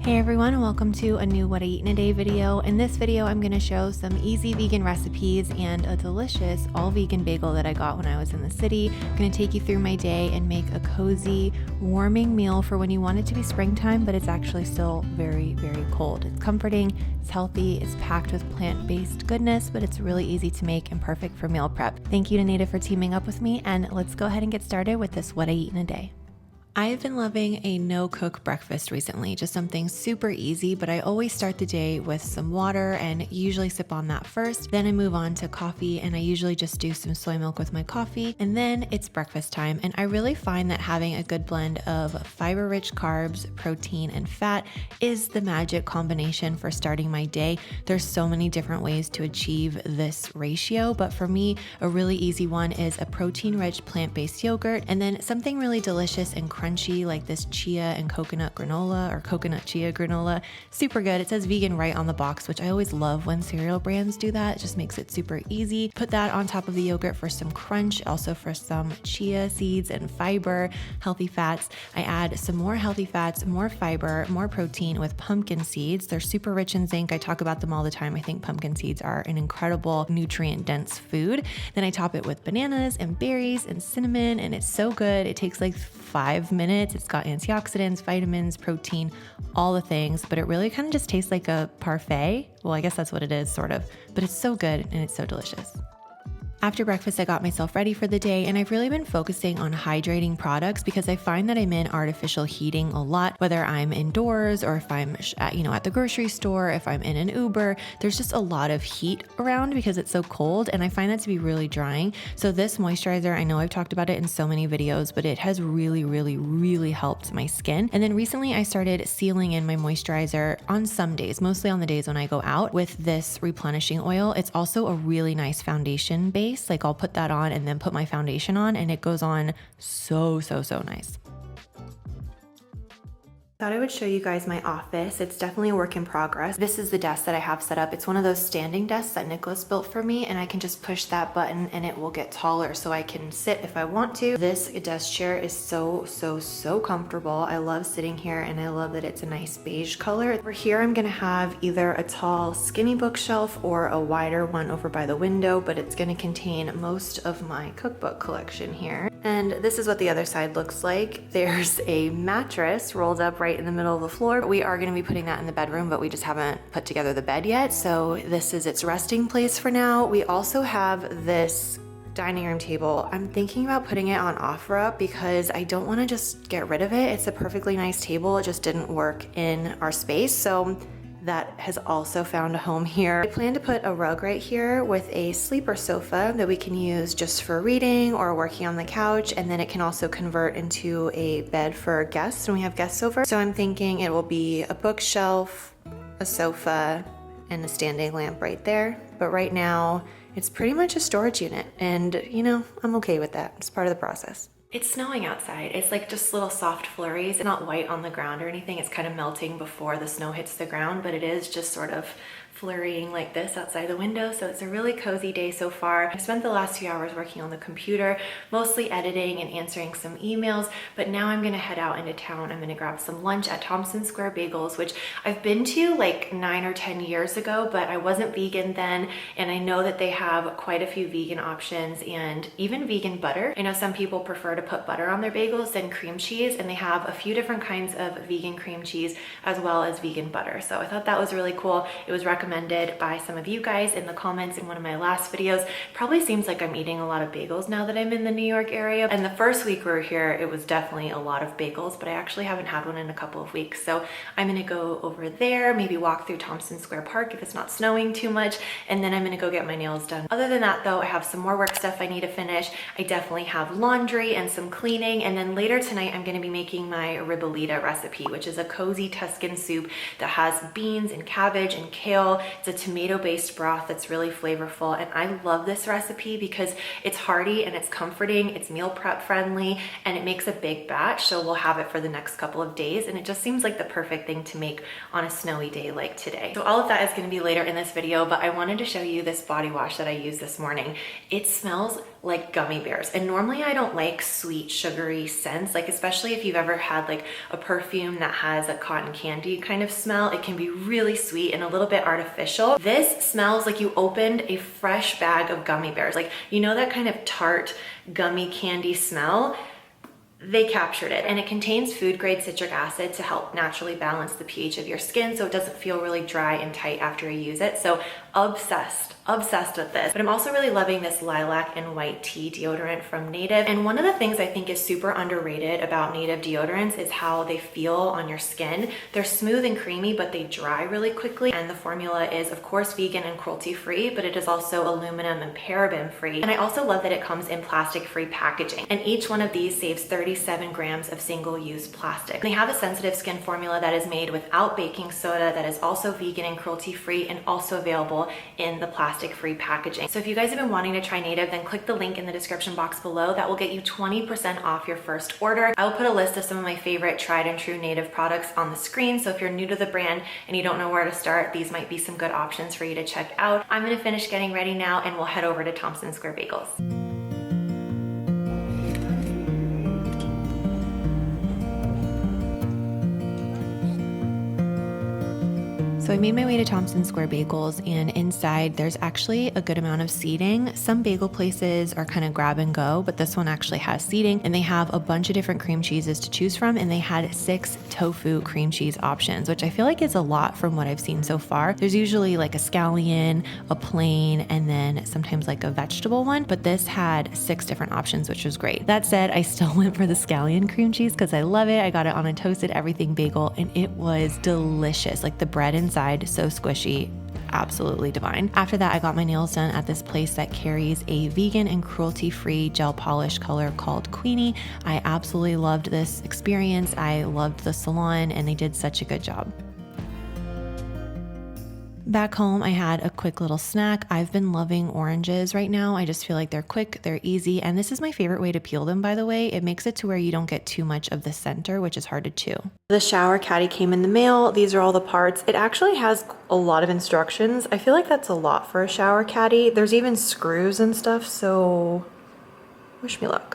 Hey everyone, and welcome to a new What I Eat in a Day video. In this video, I'm going to show some easy vegan recipes and a delicious all vegan bagel that I got when I was in the city. I'm going to take you through my day and make a cozy, warming meal for when you want it to be springtime, but it's actually still very, very cold. It's comforting, it's healthy, it's packed with plant-based goodness, but it's really easy to make and perfect for meal prep. Thank you to Native for teaming up with me, and let's go ahead and get started with this What I Eat in a Day. I have been loving a no-cook breakfast recently, just something super easy, but I always start the day with some water and usually sip on that first. Then I move on to coffee and I usually just do some soy milk with my coffee, and then it's breakfast time. And I really find that having a good blend of fiber-rich carbs, protein, and fat is the magic combination for starting my day. There's so many different ways to achieve this ratio, but for me, a really easy one is a protein-rich plant-based yogurt, and then something really delicious and crunchy like this chia and coconut granola or coconut chia granola. Super good. It says vegan right on the box, which I always love when cereal brands do that. It just makes it super easy. Put that on top of the yogurt for some crunch, also for some chia seeds and fiber, healthy fats. I add some more healthy fats, more fiber, more protein with pumpkin seeds. They're super rich in zinc. I talk about them all the time. I think pumpkin seeds are an incredible nutrient dense food. Then I top it with bananas and berries and cinnamon, and it's so good. It takes like 5 minutes. It's got antioxidants, vitamins, protein, all the things, but it really kind of just tastes like a parfait. Well, I guess that's what it is, sort of, but it's so good and it's so delicious. After breakfast, I got myself ready for the day, and I've really been focusing on hydrating products because I find that I'm in artificial heating a lot, whether I'm indoors or if I'm at the grocery store, if I'm in an Uber. There's just a lot of heat around because it's so cold, and I find that to be really drying. So this moisturizer, I know I've talked about it in so many videos, but it has really helped my skin. And then recently I started sealing in my moisturizer on some days, mostly on the days when I go out, with this replenishing oil. It's also a really nice foundation base. Like I'll put that on and then put my foundation on, and it goes on so nice. Thought I would show you guys my office. It's definitely a work in progress. This is the desk that I have set up. It's one of those standing desks that Nicholas built for me, and I can just push that button and it will get taller so I can sit if I want to. This desk chair is so comfortable. I love sitting here, and I love that it's a nice beige color. Over here, I'm gonna have either a tall skinny bookshelf or a wider one over by the window, but it's gonna contain most of my cookbook collection here. And this is what the other side looks like. There's a mattress rolled up right in the middle of the floor. We are going to be putting that in the bedroom, but we just haven't put together the bed yet. So this is its resting place for now. We also have this dining room table. I'm thinking about putting it on OfferUp because I don't want to just get rid of it. It's a perfectly nice table. It just didn't work in our space. So that has also found a home here. I plan to put a rug right here with a sleeper sofa that we can use just for reading or working on the couch, and then it can also convert into a bed for guests when we have guests over. So I'm thinking it will be a bookshelf, a sofa, and a standing lamp right there. But right now, it's pretty much a storage unit, and I'm okay with that. It's part of the process. It's snowing outside. It's like just little soft flurries. It's not white on the ground or anything. It's kind of melting before the snow hits the ground, but it is just sort of flurrying like this outside the window. So it's a really cozy day so far. I've spent the last few hours working on the computer, mostly editing and answering some emails, but now I'm gonna head out into town. I'm gonna grab some lunch at Thompson Square Bagels, which I've been to like 9 or 10 years ago, but I wasn't vegan then, and I know that they have quite a few vegan options and even vegan butter. I know some people prefer to put butter on their bagels than cream cheese, and they have a few different kinds of vegan cream cheese as well as vegan butter. So I thought that was really cool. It was recommended by some of you guys in the comments in one of my last videos. Probably seems like I'm eating a lot of bagels now that I'm in the New York area. And the first week we were here, it was definitely a lot of bagels, but I actually haven't had one in a couple of weeks. So I'm gonna go over there, maybe walk through Thompson Square Park if it's not snowing too much, and then I'm gonna go get my nails done. Other than that though, I have some more work stuff I need to finish. I definitely have laundry and some cleaning, and then later tonight I'm gonna be making my ribollita recipe, which is a cozy Tuscan soup that has beans and cabbage and kale. It's a tomato-based broth that's really flavorful, and I love this recipe because it's hearty and it's comforting, it's meal prep friendly, and it makes a big batch, so we'll have it for the next couple of days, and it just seems like the perfect thing to make on a snowy day like today. So all of that is going to be later in this video, but I wanted to show you this body wash that I used this morning. It smells like gummy bears, and normally I don't like sweet, sugary scents. Like especially if you've ever had like a perfume that has a cotton candy kind of smell, it can be really sweet and a little bit artificial. This smells like you opened a fresh bag of gummy bears. Like, you know that kind of tart gummy candy smell? They captured it, and it contains food grade citric acid to help naturally balance the pH of your skin so it doesn't feel really dry and tight after you use it. So obsessed with this. But I'm also really loving this lilac and white tea deodorant from Native. And one of the things I think is super underrated about Native deodorants is how they feel on your skin. They're smooth and creamy, but they dry really quickly. And the formula is of course vegan and cruelty free, but it is also aluminum and paraben free. And I also love that it comes in plastic free packaging. And each one of these saves 37 grams of single-use plastic. They have a sensitive skin formula that is made without baking soda, that is also vegan and cruelty free, and also available in the plastic free packaging. So if you guys have been wanting to try Native, then click the link in the description box below. That will get you 20% off your first order. I will put a list of some of my favorite tried and true Native products on the screen. So if you're new to the brand and you don't know where to start, these might be some good options for you to check out. I'm gonna finish getting ready now and we'll head over to Thompson Square Bagels. So I made my way to Thompson Square Bagels, and inside there's actually a good amount of seating. Some bagel places are kind of grab and go, but this one actually has seating, and they have a bunch of different cream cheeses to choose from, and they had 6 tofu cream cheese options, which I feel like is a lot from what I've seen so far. There's usually like a scallion, a plain, and then sometimes like a vegetable one, but this had 6 different options, which was great. That said, I still went for the scallion cream cheese because I love it. I got it on a toasted everything bagel, and it was delicious. Like the bread inside, so squishy, absolutely divine. After that, I got my nails done at this place that carries a vegan and cruelty-free gel polish color called Queenie. I absolutely loved this experience. I loved the salon, and they did such a good job. Back home, I had a quick little snack. I've been loving oranges right now. I just feel like they're quick, they're easy, and this is my favorite way to peel them, by the way. It makes it to where you don't get too much of the center, which is hard to chew. The shower caddy came in the mail. These are all the parts. It actually has a lot of instructions. I feel like that's a lot for a shower caddy. There's even screws and stuff, so wish me luck.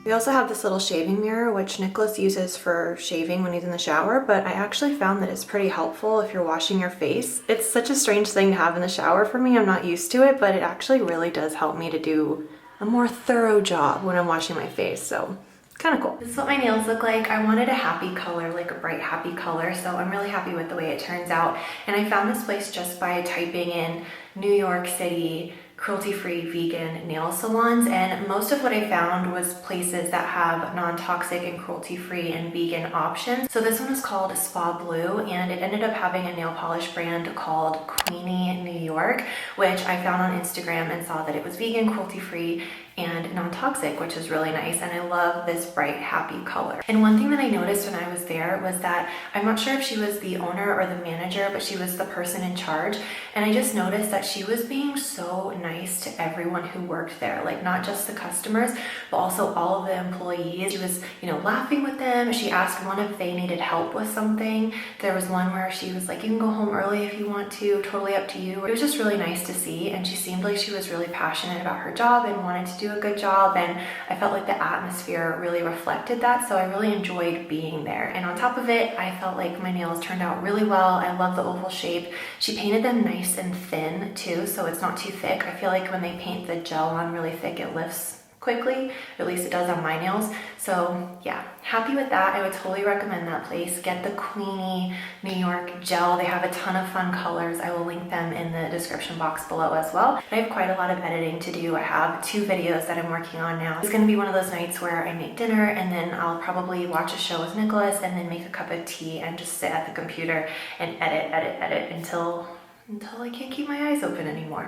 We also have this little shaving mirror, which Nicholas uses for shaving when he's in the shower, but I actually found that it's pretty helpful if you're washing your face. It's such a strange thing to have in the shower for me. I'm not used to it, but it actually really does help me to do a more thorough job when I'm washing my face, so kind of cool. This is what my nails look like. I wanted a happy color, like a bright happy color, so I'm really happy with the way it turns out. And I found this place just by typing in New York City cruelty-free vegan nail salons, and most of what I found was places that have non-toxic and cruelty-free and vegan options. So this one is called Spa Blue, and it ended up having a nail polish brand called Queenie New York, which I found on Instagram and saw that it was vegan, cruelty-free, and non-toxic, which is really nice. And I love this bright, happy color. And one thing that I noticed when I was there was that I'm not sure if she was the owner or the manager, but she was the person in charge. And I just noticed that she was being so nice to everyone who worked there, like not just the customers, but also all of the employees. She was, laughing with them. She asked one if they needed help with something. There was one where she was like, you can go home early if you want to, totally up to you. It was just really nice to see. And she seemed like she was really passionate about her job and wanted to do a good job, and I felt like the atmosphere really reflected that, so I really enjoyed being there. And on top of it, I felt like my nails turned out really well. I love the oval shape. She painted them nice and thin too, so it's not too thick. I feel like when they paint the gel on really thick, it lifts quickly, at least it does on my nails. So yeah, happy with that. I would totally recommend that place. Get the Queenie New York gel. They have a ton of fun colors. I will link them in the description box below as well. I have quite a lot of editing to do. I have 2 videos that I'm working on now. It's gonna be one of those nights where I make dinner and then I'll probably watch a show with Nicholas and then make a cup of tea and just sit at the computer and edit until I can't keep my eyes open anymore.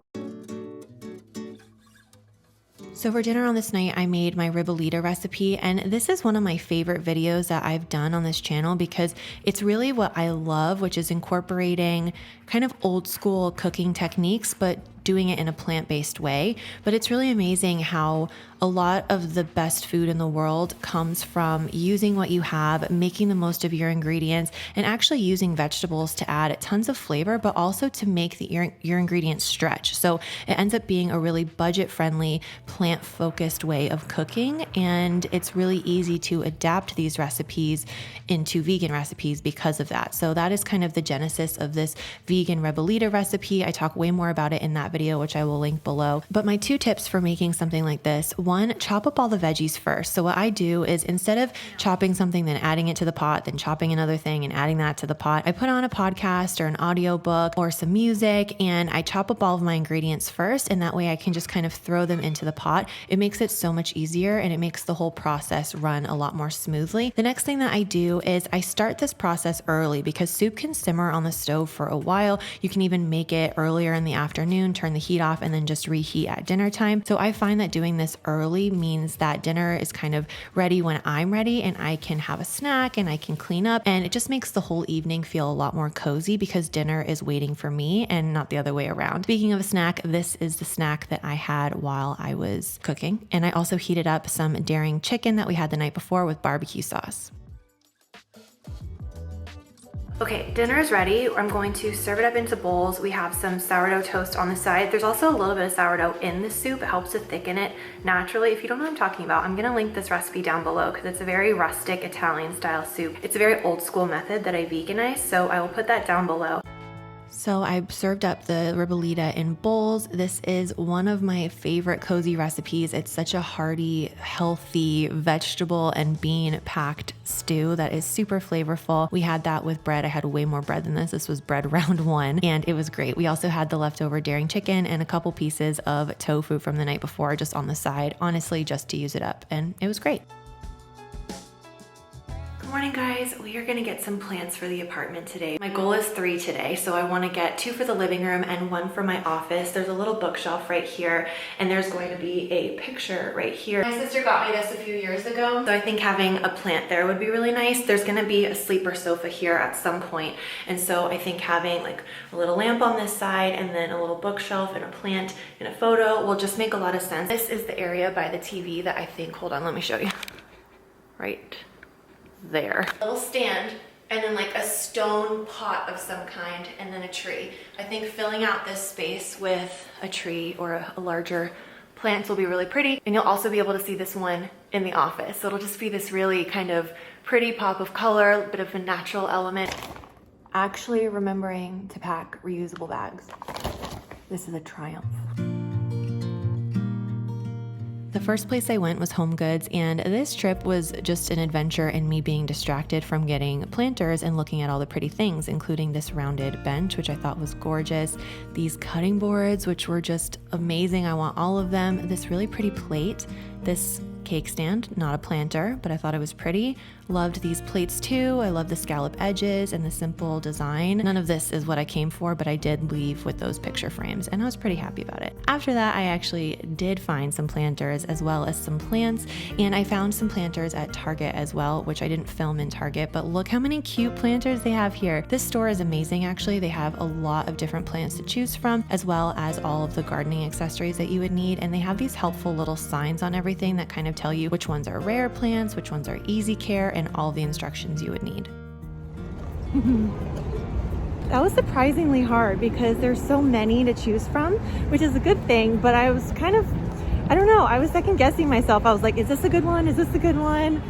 So for dinner on this night, I made my ribollita recipe, and this is one of my favorite videos that I've done on this channel because it's really what I love, which is incorporating kind of old school cooking techniques, but doing it in a plant-based way. But it's really amazing how a lot of the best food in the world comes from using what you have, making the most of your ingredients, and actually using vegetables to add tons of flavor, but also to make your ingredients stretch. So it ends up being a really budget-friendly, plant-focused way of cooking, and it's really easy to adapt these recipes into vegan recipes because of that. So that is kind of the genesis of this vegan ribollita recipe. I talk way more about it in that video, which I will link below. But my 2 tips for making something like this: 1, chop up all the veggies first. So what I do is, instead of chopping something, then adding it to the pot, then chopping another thing and adding that to the pot, I put on a podcast or an audiobook or some music, and I chop up all of my ingredients first. And that way I can just kind of throw them into the pot. It makes it so much easier, and it makes the whole process run a lot more smoothly. The next thing that I do is I start this process early, because soup can simmer on the stove for a while. You can even make it earlier in the afternoon, turn the heat off, and then just reheat at dinner time. So I find that doing this early means that dinner is kind of ready when I'm ready, and I can have a snack and I can clean up, and it just makes the whole evening feel a lot more cozy because dinner is waiting for me and not the other way around. Speaking of a snack, this is the snack that I had while I was cooking, and I also heated up some daring chicken that we had the night before with barbecue sauce. Okay, dinner is ready. I'm going to serve it up into bowls. We have some sourdough toast on the side. There's also a little bit of sourdough in the soup. It helps to thicken it naturally. If you don't know what I'm talking about, I'm gonna link this recipe down below because it's a very rustic Italian style soup. It's a very old school method that I veganized, so I will put that down below. So I served up the ribollita in bowls. This is one of my favorite cozy recipes. It's such a hearty, healthy vegetable and bean packed stew that is super flavorful. We had that with bread. I had way more bread than this. This was bread round 1, and it was great. We also had the leftover daring chicken and a couple pieces of tofu from the night before just on the side, honestly, just to use it up, and it was great. Morning guys, we are gonna get some plants for the apartment today. My goal is 3 today, so I wanna get 2 for the living room and 1 for my office. There's a little bookshelf right here, and there's going to be a picture right here. My sister got me this a few years ago, so I think having a plant there would be really nice. There's gonna be a sleeper sofa here at some point, and so I think having like a little lamp on this side and then a little bookshelf and a plant and a photo will just make a lot of sense. This is the area by the TV that I think, hold on, let me show you. Right there. A little stand, and then like a stone pot of some kind, and then a tree. I think filling out this space with a tree or a larger plant will be really pretty. And you'll also be able to see this one in the office. So it'll just be this really kind of pretty pop of color, a bit of a natural element. Actually remembering to pack reusable bags. This is a triumph. The first place I went was Home Goods, and this trip was just an adventure in me being distracted from getting planters and looking at all the pretty things, including this rounded bench, which I thought was gorgeous, these cutting boards, which were just amazing. I want all of them. This really pretty plate, this cake stand, not a planter, but I thought it was pretty. Loved these plates too. I love the scallop edges and the simple design. None of this is what I came for, but I did leave with those picture frames, and I was pretty happy about it. After that, I actually did find some planters as well as some plants, and I found some planters at Target as well, which I didn't film in Target, but look how many cute planters they have here. This store is amazing, actually. They have a lot of different plants to choose from, as well as all of the gardening accessories that you would need, and they have these helpful little signs on everything that kind of tell you which ones are rare plants, which ones are easy care, and all the instructions you would need. That was surprisingly hard because there's so many to choose from, which is a good thing, but I was kind of, I don't know, I was second guessing myself. I was like, is this a good one? Is this a good one?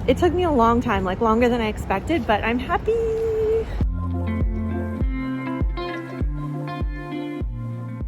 It took me a long time, like longer than I expected, but I'm happy.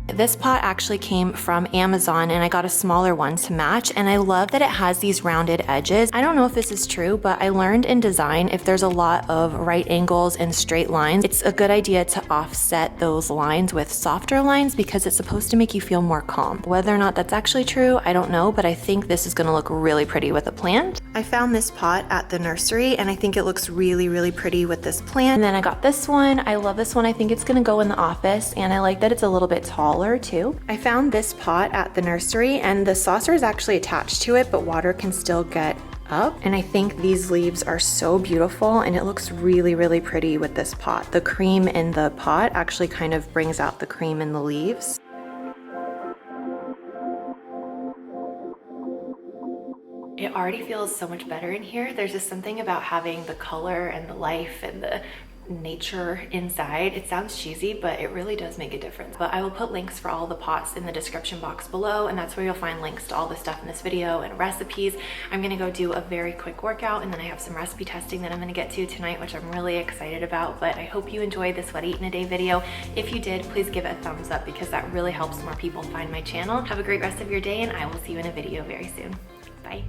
This pot actually came from Amazon, and I got a smaller one to match, and I love that it has these rounded edges. I don't know if this is true, but I learned in design if there's a lot of right angles and straight lines, it's a good idea to offset those lines with softer lines because it's supposed to make you feel more calm. Whether or not that's actually true, I don't know, but I think this is gonna look really pretty with a plant. I found this pot at the nursery, and I think it looks really, really pretty with this plant. And then I got this one. I love this one. I think it's gonna go in the office, and I like that it's a little bit taller too. I found this pot at the nursery, and the saucer is actually attached to it, but water can still get up. And I think these leaves are so beautiful, and it looks really, really pretty with this pot. The cream in the pot actually kind of brings out the cream in the leaves. It already feels so much better in here. There's just something about having the color and the life and the nature inside. It sounds cheesy, but it really does make a difference. But I will put links for all the pots in the description box below, and that's where you'll find links to all the stuff in this video and recipes. I'm gonna go do a very quick workout, and then I have some recipe testing that I'm gonna get to tonight, which I'm really excited about. But I hope you enjoyed this what I eat in a day video. If you did, please give it a thumbs up because that really helps more people find my channel. Have a great rest of your day, and I will see you in a video very soon. Bye.